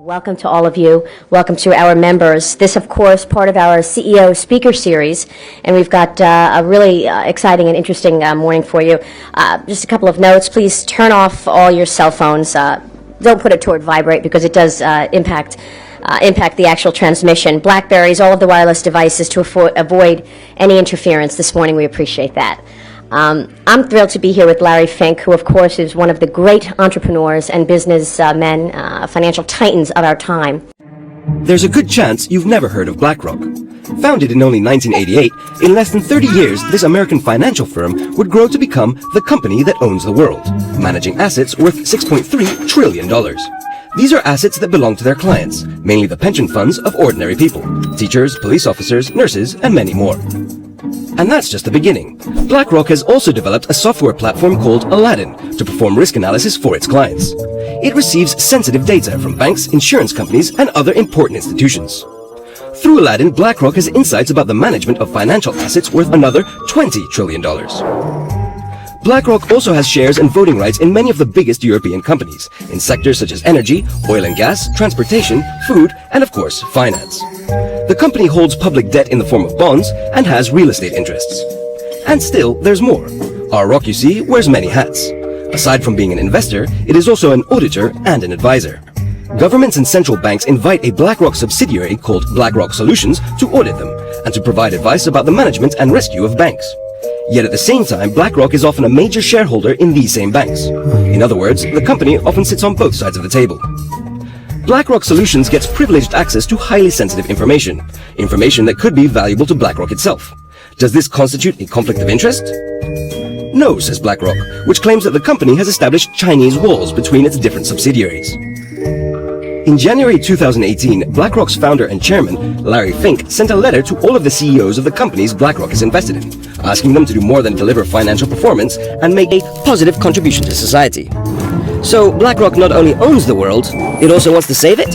Welcome to all of you. Welcome to our members. This, of course, part of our CEO speaker series, and we've got a really exciting and interesting morning for you. Just a couple of notes. Please turn off all your cell phones. Don't put it toward vibrate because it does impact the actual transmission. BlackBerries, all of the wireless devices to avoid any interference this morning. We appreciate that. I'm thrilled to be here with Larry Fink, who, of course, is one of the great entrepreneurs and businessmen, financial titans of our time. There's a good chance you've never heard of BlackRock. Founded in only 1988, in less than 30 years, this American financial firm would grow to become the company that owns the world, managing assets worth $6.3 trillion. These are assets that belong to their clients, mainly the pension funds of ordinary people, teachers, police officers, nurses, and many more. And that's just the beginning. BlackRock has also developed a software platform called Aladdin to perform risk analysis for its clients. It receives sensitive data from banks, insurance companies, and other important institutions. Through Aladdin, BlackRock has insights about the management of financial assets worth another $20 trillion. BlackRock also has shares and voting rights in many of the biggest European companies, in sectors such as energy, oil and gas, transportation, food, and of course, finance. The company holds public debt in the form of bonds and has real estate interests. And still, there's more. Our Rock, you see, wears many hats. Aside from being an investor, it is also an auditor and an advisor. Governments and central banks invite a BlackRock subsidiary called BlackRock Solutions to audit them and to provide advice about the management and rescue of banks. Yet at the same time, BlackRock is often a major shareholder in these same banks. In other words, the company often sits on both sides of the table. BlackRock Solutions gets privileged access to highly sensitive information that could be valuable to BlackRock itself. Does this constitute a conflict of interest? No, says BlackRock, which claims that the company has established Chinese walls between its different subsidiaries. In January 2018, BlackRock's founder and chairman, Larry Fink, sent a letter to all of the CEOs of the companies BlackRock is invested in, asking them to do more than deliver financial performance and make a positive contribution to society. So BlackRock not only owns the world, it also wants to save it?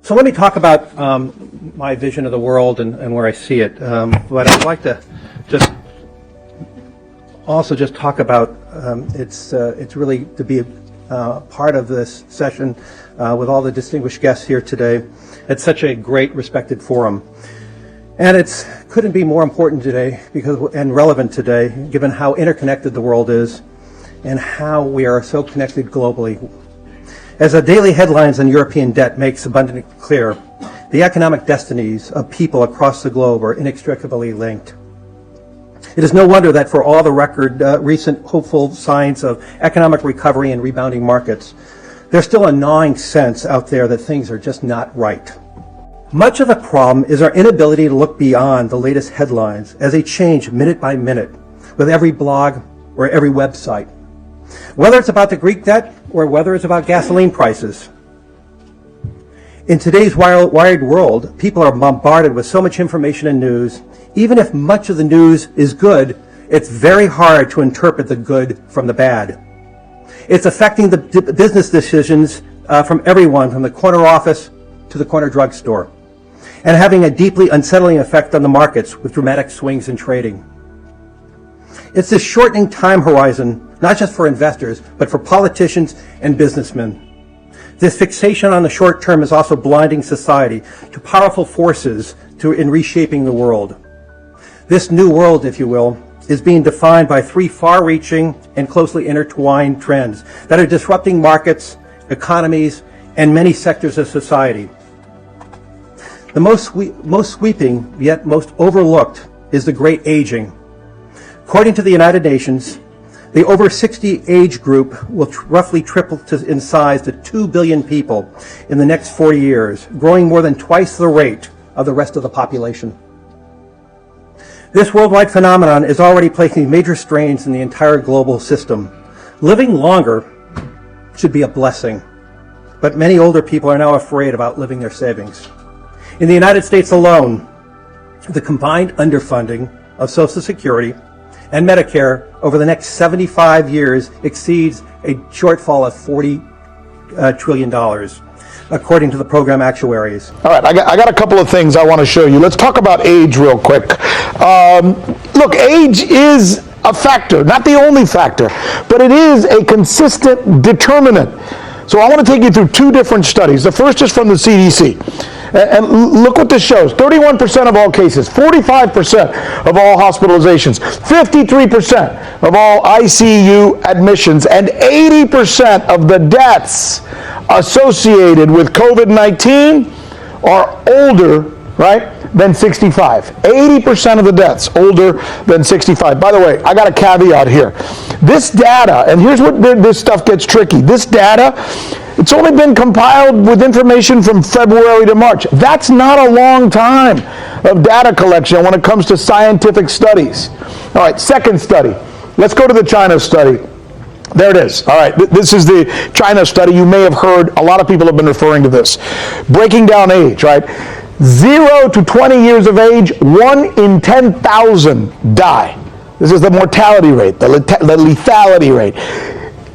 So let me talk about my vision of the world and where I see it. But I'd like to just talk about it's really to be part of this session with all the distinguished guests here today at such a great respected forum. And it couldn't be more important today and relevant today, given how interconnected the world is and how we are so connected globally. As the daily headlines on European debt makes abundantly clear, the economic destinies of people across the globe are inextricably linked. It is no wonder that for all the recent hopeful signs of economic recovery and rebounding markets, there's still a gnawing sense out there that things are just not right. Much of the problem is our inability to look beyond the latest headlines as they change minute by minute with every blog or every website, whether it's about the Greek debt or whether it's about gasoline prices. In today's wired world, people are bombarded with so much information and news. Even if much of the news is good, it's very hard to interpret the good from the bad. It's affecting the business decisions from everyone, from the corner office to the corner drugstore, and having a deeply unsettling effect on the markets with dramatic swings in trading. It's this shortening time horizon, not just for investors, but for politicians and businessmen. This fixation on the short term is also blinding society to powerful forces in reshaping the world. This new world, if you will, is being defined by three far-reaching and closely intertwined trends that are disrupting markets, economies, and many sectors of society. The most sweeping, yet most overlooked, is the great aging. According to the United Nations, the over 60 age group will roughly triple in size to 2 billion people in the next 4 years, growing more than twice the rate of the rest of the population. This worldwide phenomenon is already placing major strains in the entire global system. Living longer should be a blessing, but many older people are now afraid of outliving their savings. In the United States alone, the combined underfunding of Social Security and Medicare over the next 75 years exceeds a shortfall of $40 trillion, according to the program actuaries. All right, I got a couple of things I want to show you. Let's talk about age real quick. Look, age is a factor, not the only factor, but it is a consistent determinant. So I want to take you through two different studies. The first is from the CDC. And look what this shows. 31% of all cases, 45% of all hospitalizations, 53% of all ICU admissions, and 80% of the deaths associated with COVID-19 are older, right, than 65. 80% of the deaths older than 65. By the way, I got a caveat here. This data, and here's what this stuff gets tricky. This data, it's only been compiled with information from February to March. That's not a long time of data collection when it comes to scientific studies. All right, second study. Let's go to the China study. There it is. All right, this is the China study. You may have heard, a lot of people have been referring to this. Breaking down age, right? 0 to 20 years of age, 1 in 10,000 die. This is the mortality rate, the lethality rate.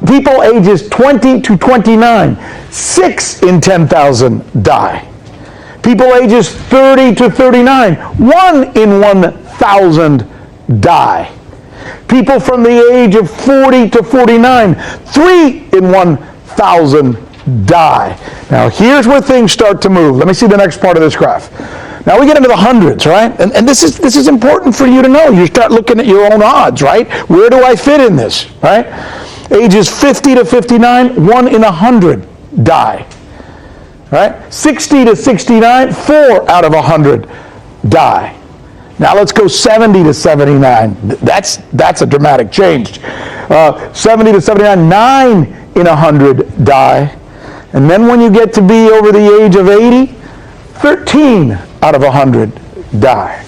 People ages 20 to 29, 6 in 10,000 die. People ages 30 to 39, 1 in 1,000 die. People from the age of 40 to 49, 3 in 1,000 die. Now here's where things start to move. Let me see the next part of this graph. Now we get into the hundreds, right? And this is important for you to know. You start looking at your own odds, right? Where do I fit in this, right? Ages 50 to 59, 1 in 100 die. Right? 60 to 69, 4 out of 100 die. Now let's go 70 to 79. That's a dramatic change. 70 to 79, 9 in 100 die. And then when you get to be over the age of 80, 13 out of 100 die.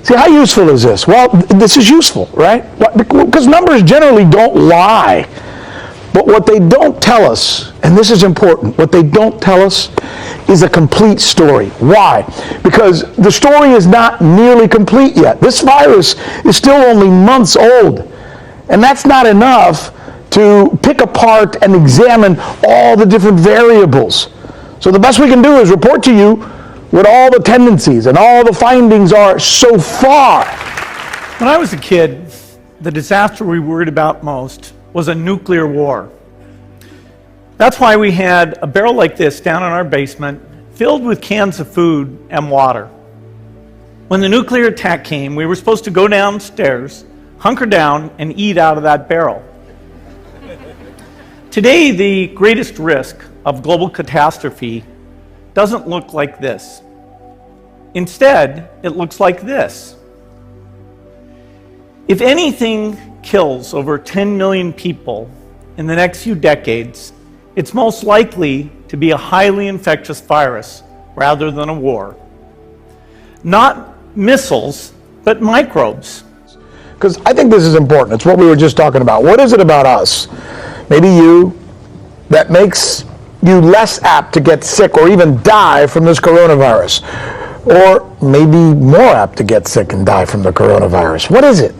See, how useful is this? Well, this is useful, right? Because numbers generally don't lie. But what they don't tell us, and this is important, what they don't tell us is a complete story. Why? Because the story is not nearly complete yet. This virus is still only months old. And that's not enough to pick apart and examine all the different variables. So the best we can do is report to you what all the tendencies and all the findings are so far. When I was a kid, the disaster we worried about most was a nuclear war. That's why we had a barrel like this down in our basement filled with cans of food and water. When the nuclear attack came, we were supposed to go downstairs, hunker down, and eat out of that barrel. Today, the greatest risk of global catastrophe doesn't look like this. Instead, it looks like this. If anything kills over 10 million people in the next few decades, it's most likely to be a highly infectious virus rather than a war. Not missiles, but microbes. Because I think this is important. It's what we were just talking about. What is it about us, maybe you, that makes you less apt to get sick or even die from this coronavirus? Or maybe more apt to get sick and die from the coronavirus? What is it?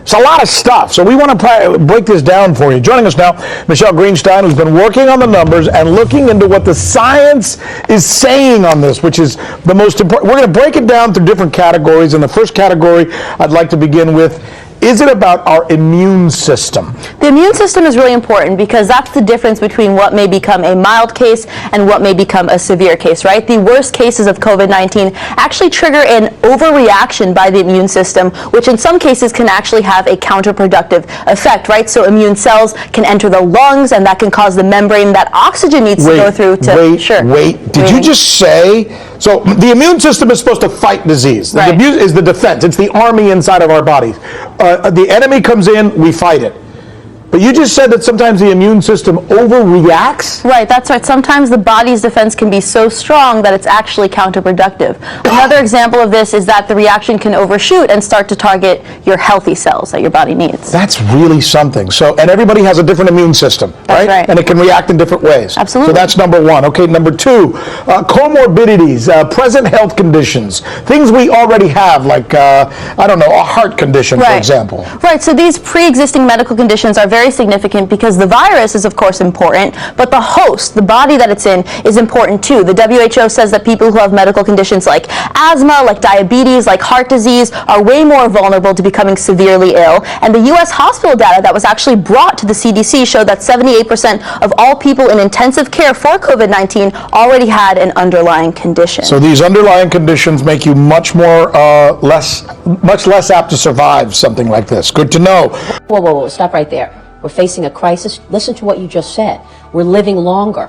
It's a lot of stuff, so we want to break this down for you. Joining us now, Michelle Greenstein, who's been working on the numbers and looking into what the science is saying on this, which is the most important. We're going to break it down through different categories, and the first category I'd like to begin with, is it about our immune system? The immune system is really important because that's the difference between what may become a mild case and what may become a severe case, right? The worst cases of COVID-19 actually trigger an overreaction by the immune system, which in some cases can actually have a counterproductive effect, right? So immune cells can enter the lungs, and that can cause the membrane that oxygen needs to go through to... Did you just say... So the immune system is supposed to fight disease. Right. The immune is the defense. It's the army inside of our bodies. The enemy comes in, we fight it. But you just said that sometimes the immune system overreacts? Right, that's right. Sometimes the body's defense can be so strong that it's actually counterproductive. Another example of this is that the reaction can overshoot and start to target your healthy cells that your body needs. That's really something. So, and everybody has a different immune system, That's right. And it can react in different ways. Absolutely. So that's number one. Okay, number two, comorbidities, present health conditions, things we already have, like, I don't know, a heart condition, for example. Right, so these pre-existing medical conditions are very very significant because the virus is, of course, important, but the host, the body that it's in, is important too. The WHO says that people who have medical conditions like asthma, like diabetes, like heart disease, are way more vulnerable to becoming severely ill. And the U.S. hospital data that was actually brought to the CDC showed that 78% of all people in intensive care for COVID-19 already had an underlying condition. So these underlying conditions make you much less apt to survive something like this. Good to know. Whoa, whoa, whoa, stop right there. We're facing a crisis. Listen to what you just said. We're living longer.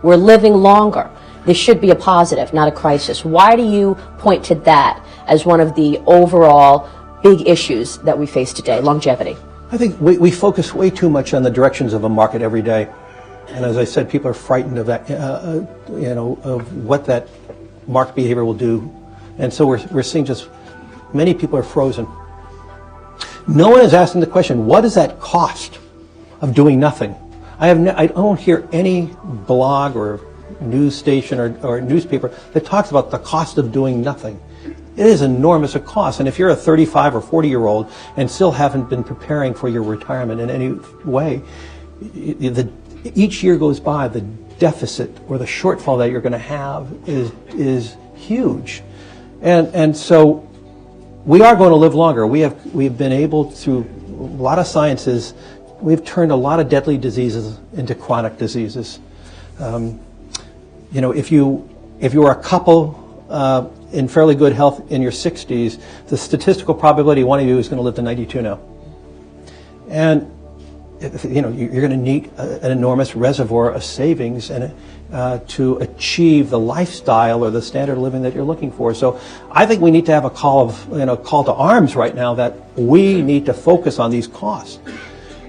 We're living longer. This should be a positive, not a crisis. Why do you point to that as one of the overall big issues that we face today, longevity? I think we focus way too much on the directions of a market every day. And as I said, people are frightened of that, of what that market behavior will do. And so we're seeing just many people are frozen. No one is asking the question, what is that cost of doing nothing? I don't hear any blog or news station or newspaper that talks about the cost of doing nothing. It is enormous a cost. And if you're a 35 or 40-year-old and still haven't been preparing for your retirement in any way, each year goes by, the deficit or the shortfall that you're going to have is huge. And so we are going to live longer. We've been able, through a lot of sciences, we've turned a lot of deadly diseases into chronic diseases. If you were a couple in fairly good health in your 60s, the statistical probability one of you is going to live to 92 now. And you're going to need an enormous reservoir of savings and to achieve the lifestyle or the standard of living that you're looking for. So I think we need to have a call to arms right now that we need to focus on these costs.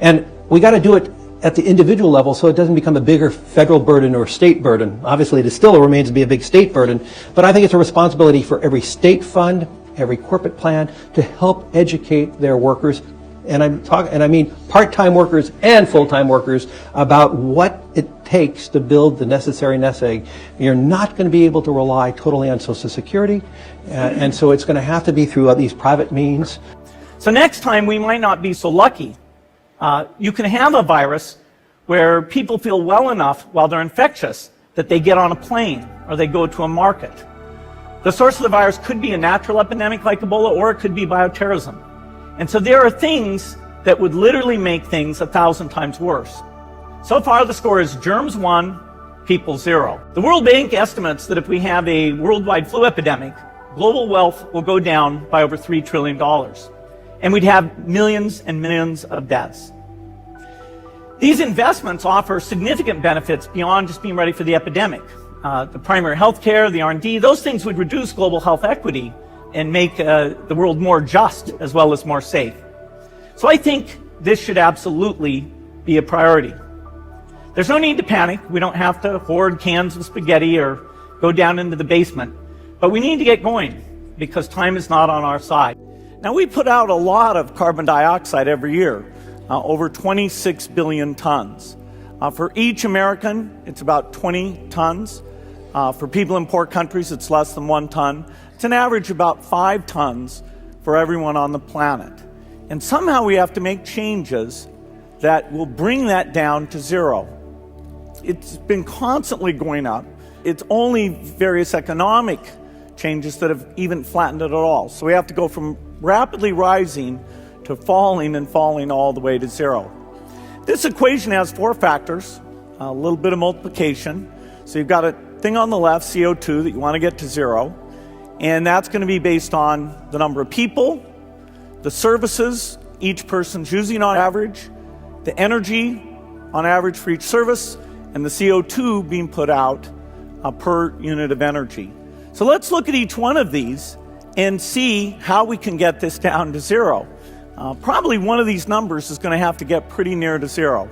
And we got to do it at the individual level so it doesn't become a bigger federal burden or state burden. Obviously, it still remains to be a big state burden, but I think it's a responsibility for every state fund, every corporate plan to help educate their workers, and I mean part-time workers and full-time workers, about what it takes to build the necessary nest egg. You're not going to be able to rely totally on Social Security, and so it's going to have to be through these private means. So next time we might not be so lucky. You can have a virus where people feel well enough while they're infectious that they get on a plane or they go to a market. The source of the virus could be a natural epidemic like Ebola, or it could be bioterrorism. And so there are things that would literally make things 1,000 times worse. So far the score is germs 1, people 0. The World Bank estimates that if we have a worldwide flu epidemic, global wealth will go down by over $3 trillion. And we'd have millions and millions of deaths. These investments offer significant benefits beyond just being ready for the epidemic. The primary health care, the R&D, those things would reduce global health equity and make the world more just as well as more safe. So I think this should absolutely be a priority. There's no need to panic. We don't have to hoard cans of spaghetti or go down into the basement. But we need to get going because time is not on our side. Now, we put out a lot of carbon dioxide every year, over 26 billion tons. For each American, it's about 20 tons. For people in poor countries, it's less than 1 ton. It's an average about 5 tons for everyone on the planet. And somehow we have to make changes that will bring that down to 0. It's been constantly going up. It's only various economic changes that have even flattened it at all. So we have to go from rapidly rising to falling and falling all the way to 0. This equation has 4 factors, a little bit of multiplication. So you've got a thing on the left, CO2, that you want to get to 0. And that's going to be based on the number of people, the services each person's using on average, the energy on average for each service, and the CO2 being put out per unit of energy. So let's look at each one of these and see how we can get this down to 0. Probably one of these numbers is going to have to get pretty near to 0.